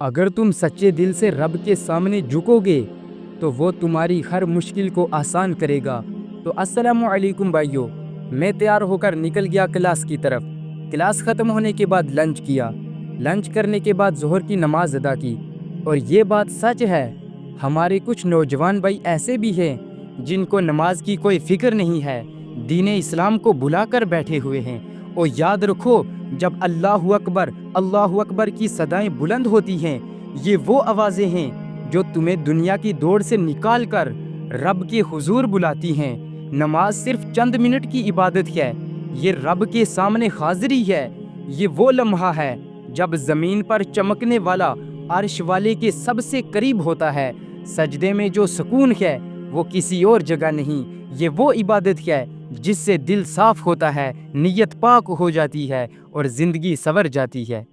अगर तुम सच्चे दिल से रब के सामने झुकोगे तो वो तुम्हारी हर मुश्किल को आसान करेगा। तो अस्सलामु अलैकुम भाइयों, मैं तैयार होकर निकल गया क्लास की तरफ। क्लास ख़त्म होने के बाद लंच किया। लंच करने के बाद ज़ोहर की नमाज अदा की। और ये बात सच है, हमारे कुछ नौजवान भाई ऐसे भी हैं जिनको नमाज की कोई फ़िक्र नहीं है, दीन इस्लाम को भुलाकर बैठे हुए हैं। और याद रखो, जब अल्लाहु अकबर की सदाएं बुलंद होती हैं, ये वो आवाज़ें हैं जो तुम्हें दुनिया की दौड़ से निकाल कर रब के हुजूर बुलाती हैं। नमाज सिर्फ चंद मिनट की इबादत है, ये रब के सामने हाजिरी है। ये वो लम्हा है जब ज़मीन पर चमकने वाला अर्श वाले के सबसे करीब होता है। सजदे में जो सुकून है वो किसी और जगह नहीं। ये वो इबादत है जिससे दिल साफ होता है, नीयत पाक हो जाती है और ज़िंदगी संवर जाती है।